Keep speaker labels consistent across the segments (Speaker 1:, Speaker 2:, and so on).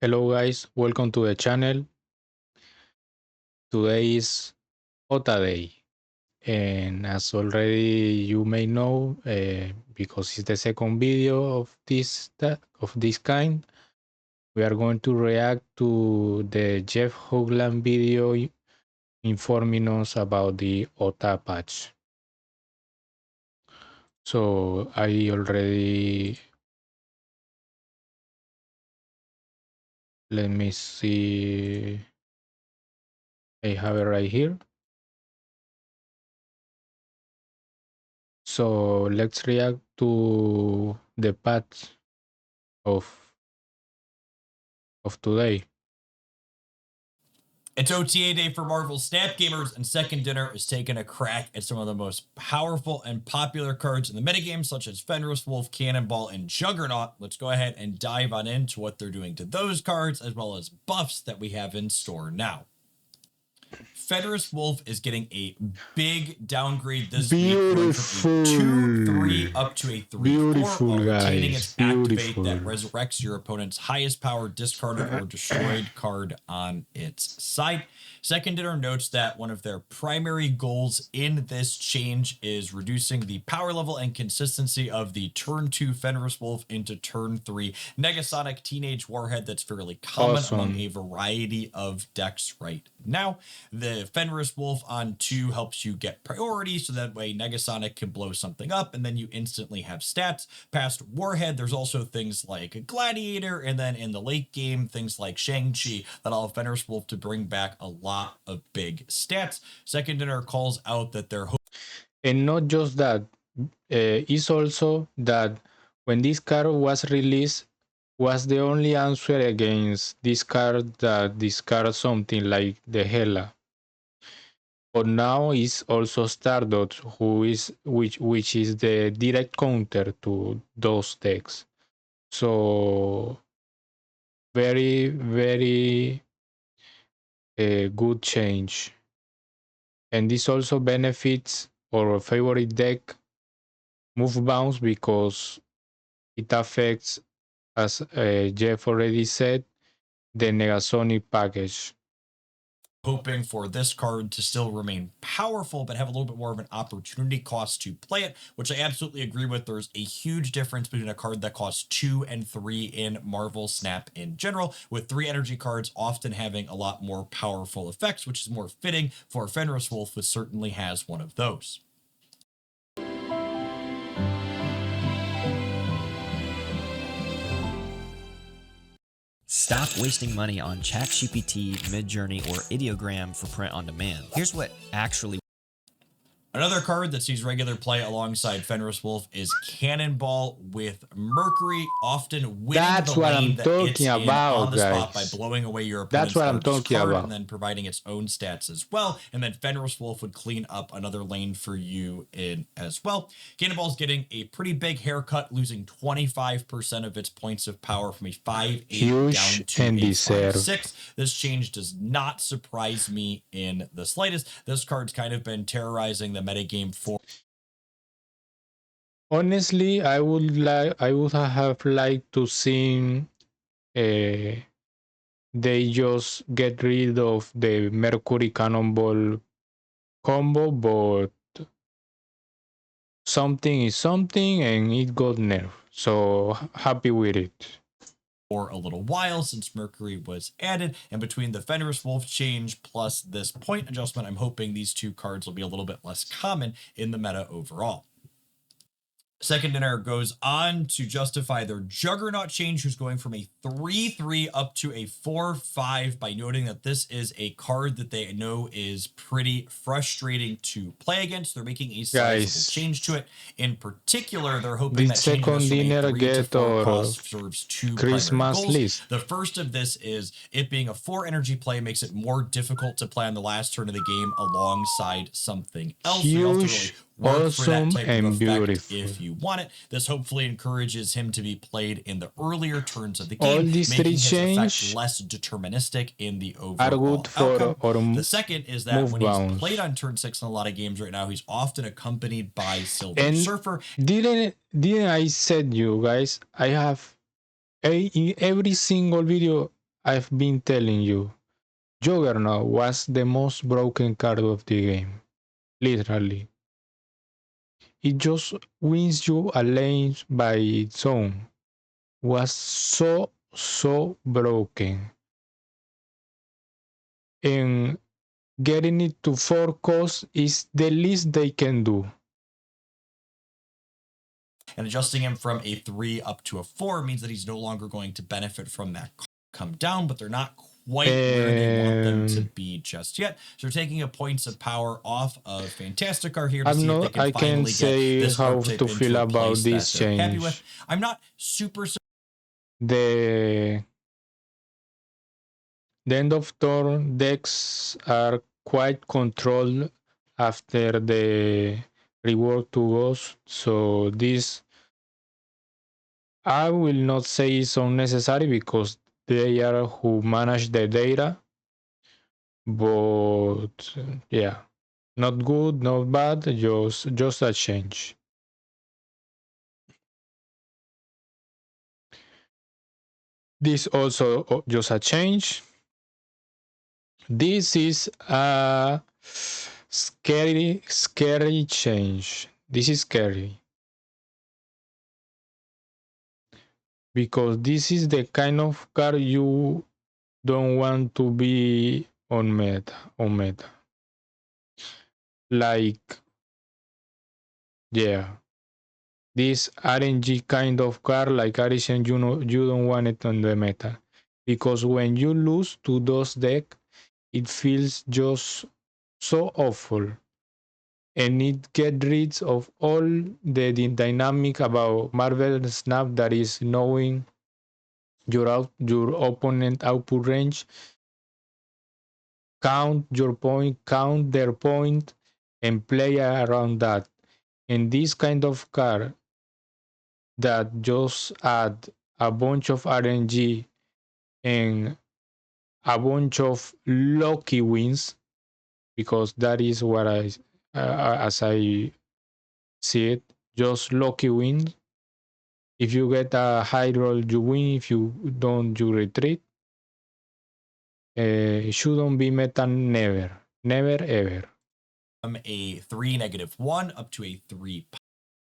Speaker 1: Hello guys, welcome to the channel. Today is OTA day, and as already you may know, because it's the second video of this kind, we are going to react to the Jeff Hoogland video informing us about the OTA patch. So I already, let me see, I have it right here. So let's react to the patch of today.
Speaker 2: It's OTA day for Marvel Snap gamers, and Second Dinner is taking a crack at some of the most powerful and popular cards in the metagame, such as Fenris Wolf, Cannonball, and Juggernaut. Let's go ahead and dive on into what they're doing to those cards, as well as buffs that we have in store now. Fenris Wolf is getting a big downgrade this week, going from a 2/3 up to a 3/4, while retaining its activate that resurrects your opponent's highest power discarded or destroyed card on its side. Second Dinner notes that one of their primary goals in this change is reducing the power level and consistency of the turn 2 Fenris Wolf into turn 3 Negasonic Teenage Warhead that's fairly common among a variety of decks right now. The Fenris Wolf on 2 helps you get priority, so that way Negasonic can blow something up and then you instantly have stats. Past Warhead, there's also things like Gladiator, and then in the late game, things like Shang-Chi that allow Fenris Wolf to bring back a lot of big stats. Second Dinner calls out that they're
Speaker 1: and not just that, it's also that when this card was released, was the only answer against this card that discards something like the Hela. But now is also Stardust, which is the direct counter to those decks. So very good change. And this also benefits our favorite deck, Move Bounce, because it affects, as Jeff already said, the Negasonic package.
Speaker 2: Hoping for this card to still remain powerful, but have a little bit more of an opportunity cost to play it, which I absolutely agree with. There's a huge difference between a card that costs 2 and 3 in Marvel Snap in general, with 3 energy cards often having a lot more powerful effects, which is more fitting for Fenris Wolf, which certainly has one of those.
Speaker 3: Stop wasting money on ChatGPT, Midjourney, or Ideogram for print on demand. Here's what actually...
Speaker 2: Another card that sees regular play alongside Fenris Wolf is Cannonball with Mercury, often winning the lane that it's in on the spot by blowing away your opponent's card and then providing its own stats as well. And then Fenris Wolf would clean up another lane for you in as well. Cannonball's getting a pretty big haircut, losing 25% of its points of power from a 5/8 down to a 5/6. This change does not surprise me in the slightest. This card's kind of been terrorizing the metagame for.
Speaker 1: Honestly, I would have liked to see they just get rid of the Mercury Cannonball combo, but something is something and it got nerfed, so happy with it.
Speaker 2: For a little while since Mercury was added, and between the Fenris Wolf change plus this point adjustment, I'm hoping these two cards will be a little bit less common in the meta overall. Second Dinner goes on to justify their Juggernaut change, who's going from a 3/3 up to a 4/5 by noting that this is a card that they know is pretty frustrating to play against. They're making a sizable change to it. In particular, they're hoping that
Speaker 1: Second Dinner get
Speaker 2: cost serves 2 Christmas goals. The first of this is it being a 4 energy play makes it more difficult to play on the last turn of the game alongside something else.
Speaker 1: Huge, awesome, and beautiful.
Speaker 2: If you want it, this hopefully encourages him to be played in the earlier turns of the game,
Speaker 1: all these
Speaker 2: making
Speaker 1: three
Speaker 2: his
Speaker 1: changes
Speaker 2: effect less deterministic in the overall
Speaker 1: are good for
Speaker 2: outcome. The second is that when he's played on turn 6 in a lot of games right now, he's often accompanied by Silver Surfer.
Speaker 1: Didn't I said you guys, I have in every single video I've been telling you, Juggernaut was the most broken card of the game. Literally. It just wins you a lane by its own. Was so broken. And getting it to 4 costs is the least they can do.
Speaker 2: And adjusting him from a 3 up to a 4 means that he's no longer going to benefit from that come down, but they're not quite where they want them to be just yet. So they're taking a points of power off of Fantasticar here to see if they can
Speaker 1: I
Speaker 2: finally
Speaker 1: can't
Speaker 2: get
Speaker 1: say
Speaker 2: this
Speaker 1: how
Speaker 2: archetype
Speaker 1: to
Speaker 2: into
Speaker 1: feel
Speaker 2: a
Speaker 1: about
Speaker 2: place that
Speaker 1: this
Speaker 2: they're happy with.
Speaker 1: change.
Speaker 2: I'm not super
Speaker 1: The end of turn decks are quite controlled after the reward to ghost, so this I will not say is unnecessary because they are who manage the data, but yeah, not good, not bad, just a change. This also just a change. This is a scary change. This is scary. Because this is the kind of card you don't want to be on meta. Like, yeah, this RNG kind of card like Arisen, you don't want it on the meta. Because when you lose to those deck, it feels just so awful. And it gets rid of all the dynamic about Marvel Snap, that is knowing your opponent output range, count your point, count their point, and play around that. And this kind of card that just add a bunch of RNG and a bunch of lucky wins, because that is what as I see it, just lucky wins. If you get a high roll, you win. If you don't, you retreat. Shouldn't be meta, never ever.
Speaker 2: from a 3 -1 up to a 3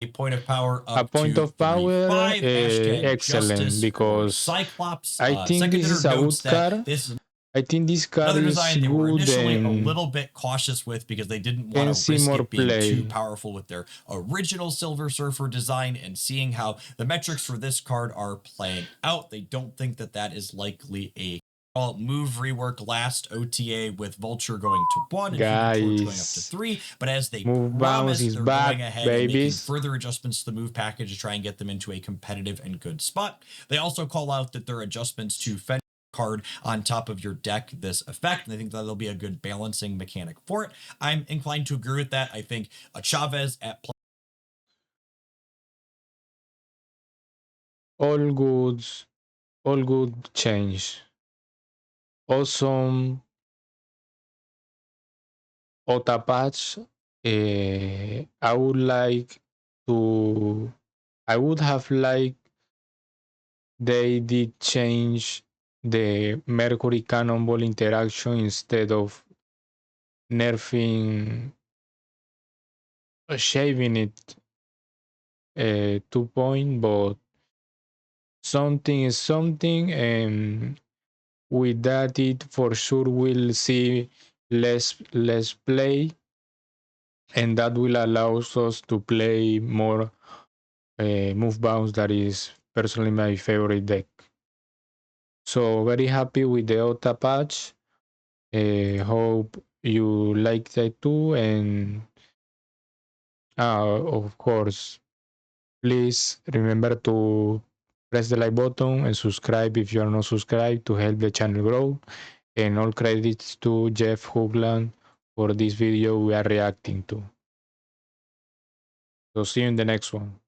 Speaker 2: a point of power up
Speaker 1: A point
Speaker 2: to
Speaker 1: of power,
Speaker 2: 3-5.
Speaker 1: excellent,
Speaker 2: Justice
Speaker 1: because
Speaker 2: Cyclops.
Speaker 1: I think this is a good card.
Speaker 2: This is
Speaker 1: I think this card
Speaker 2: another
Speaker 1: is
Speaker 2: design they were
Speaker 1: good
Speaker 2: initially a
Speaker 1: and
Speaker 2: little bit cautious with because they didn't
Speaker 1: can
Speaker 2: want to
Speaker 1: see
Speaker 2: risk
Speaker 1: more
Speaker 2: it being too
Speaker 1: play.
Speaker 2: powerful with their original Silver Surfer design, and seeing how the metrics for this card are playing out, they don't think that that is likely a move rework last OTA with Vulture going to 1 and Human Torch going up to 3, but as they
Speaker 1: Move bounce is
Speaker 2: they're
Speaker 1: back,
Speaker 2: going ahead and making
Speaker 1: babies.
Speaker 2: further adjustments to the move package to try and get them into a competitive and good spot. They also call out that their adjustments to Fenrir card on top of your deck this effect, and I think that'll be a good balancing mechanic for it. I'm inclined to agree with that. I think a Chavez at play
Speaker 1: All good change. Awesome OTA patch. I would have liked they did change the Mercury Cannonball interaction instead of nerfing, shaving it 2 point, but something is something, and with that it for sure will see less play, and that will allow us to play more move bounce, that is personally my favorite deck. So very happy with the OTA patch. Hope you like that too, and of course, please remember to press the like button and subscribe if you are not subscribed to help the channel grow. And all credits to Jeff Hoogland for this video we are reacting to. So see you in the next one.